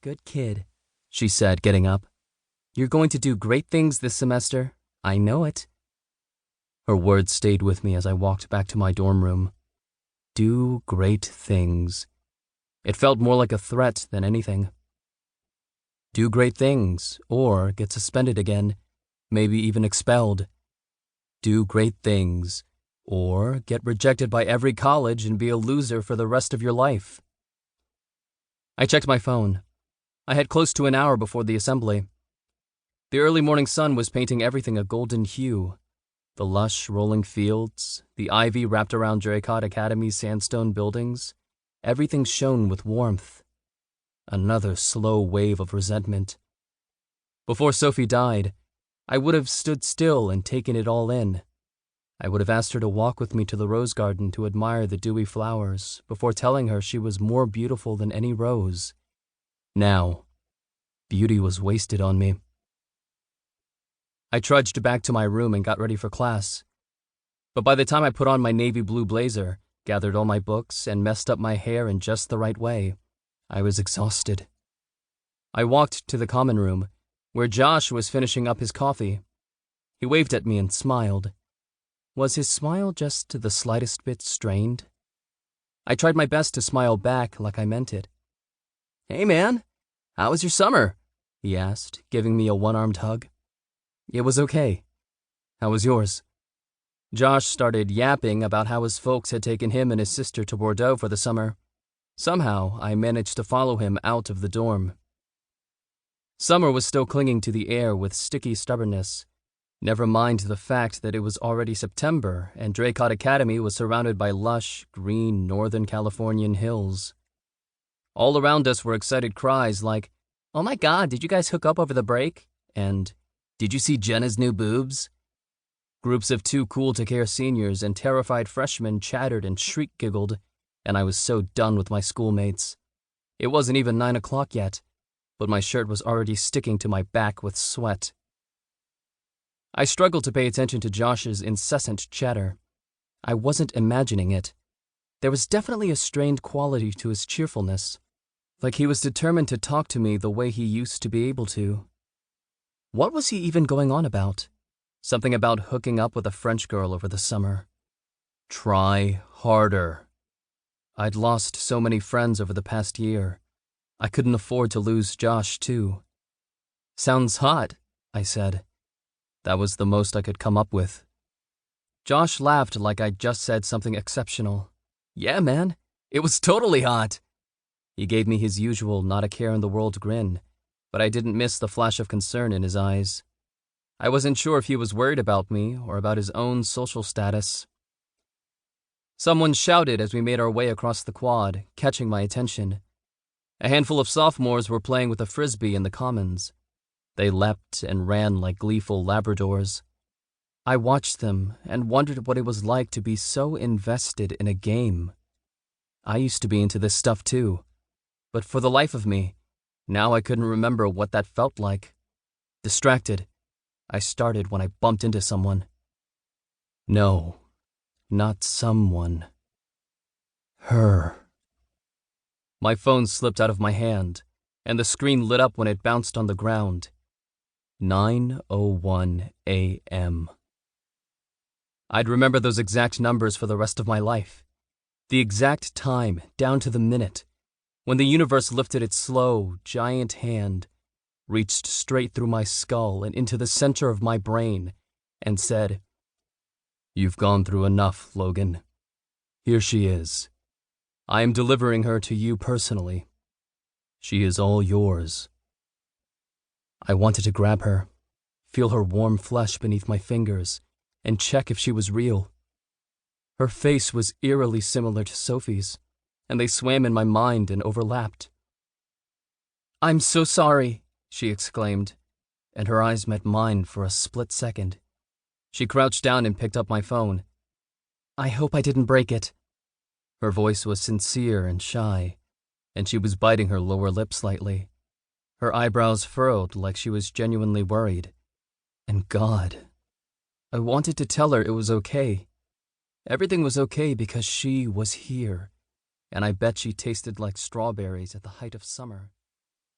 good kid, she said, getting up. You're going to do great things this semester. I know it. Her words stayed with me as I walked back to my dorm room. Do great things. It felt more like a threat than anything. Do great things, or get suspended again, maybe even expelled. Do great things, or get rejected by every college and be a loser for the rest of your life. I checked my phone. I had close to an hour before the assembly. The early morning sun was painting everything a golden hue. The lush, rolling fields, the ivy wrapped around Draycott Academy's sandstone buildings, everything shone with warmth. Another slow wave of resentment. Before Sophie died, I would have stood still and taken it all in. I would have asked her to walk with me to the rose garden to admire the dewy flowers before telling her she was more beautiful than any rose. Now, beauty was wasted on me. I trudged back to my room and got ready for class. But by the time I put on my navy blue blazer, gathered all my books, and messed up my hair in just the right way, I was exhausted. I walked to the common room, where Josh was finishing up his coffee. He waved at me and smiled. Was his smile just the slightest bit strained? I tried my best to smile back like I meant it. Hey man, how was your summer? He asked, giving me a one-armed hug. It was okay. How was yours? Josh started yapping about how his folks had taken him and his sister to Bordeaux for the summer. Somehow, I managed to follow him out of the dorm. Summer was still clinging to the air with sticky stubbornness. Never mind the fact that it was already September and Draycott Academy was surrounded by lush, green Northern Californian hills. All around us were excited cries like, "Oh my God, did you guys hook up over the break?" and "Did you see Jenna's new boobs?" Groups of too cool-to-care seniors and terrified freshmen chattered and shriek-giggled, and I was so done with my schoolmates. It wasn't even 9 o'clock yet, but my shirt was already sticking to my back with sweat. I struggled to pay attention to Josh's incessant chatter. I wasn't imagining it. There was definitely a strained quality to his cheerfulness, like he was determined to talk to me the way he used to be able to. What was he even going on about? Something about hooking up with a French girl over the summer. Try harder. I'd lost so many friends over the past year. I couldn't afford to lose Josh, too. Sounds hot, I said. That was the most I could come up with. Josh laughed like I'd just said something exceptional. Yeah, man, it was totally hot. He gave me his usual not-a-care-in-the-world grin, but I didn't miss the flash of concern in his eyes. I wasn't sure if he was worried about me or about his own social status. Someone shouted as we made our way across the quad, catching my attention. A handful of sophomores were playing with a frisbee in the commons. They leapt and ran like gleeful Labradors. I watched them and wondered what it was like to be so invested in a game. I used to be into this stuff too, but for the life of me, now I couldn't remember what that felt like. Distracted, I started when I bumped into someone. No, not someone. Her. My phone slipped out of my hand, and the screen lit up when it bounced on the ground. 9:01 a.m. I'd remember those exact numbers for the rest of my life. The exact time, down to the minute, when the universe lifted its slow, giant hand, reached straight through my skull and into the center of my brain, and said, "You've gone through enough, Logan. Here she is. I am delivering her to you personally. She is all yours." I wanted to grab her, feel her warm flesh beneath my fingers, and check if she was real. Her face was eerily similar to Sophie's, and they swam in my mind and overlapped. "I'm so sorry," she exclaimed, and her eyes met mine for a split second. She crouched down and picked up my phone. "I hope I didn't break it." Her voice was sincere and shy, and she was biting her lower lip slightly. Her eyebrows furrowed like she was genuinely worried. And God, I wanted to tell her it was okay. Everything was okay because she was here, and I bet she tasted like strawberries at the height of summer.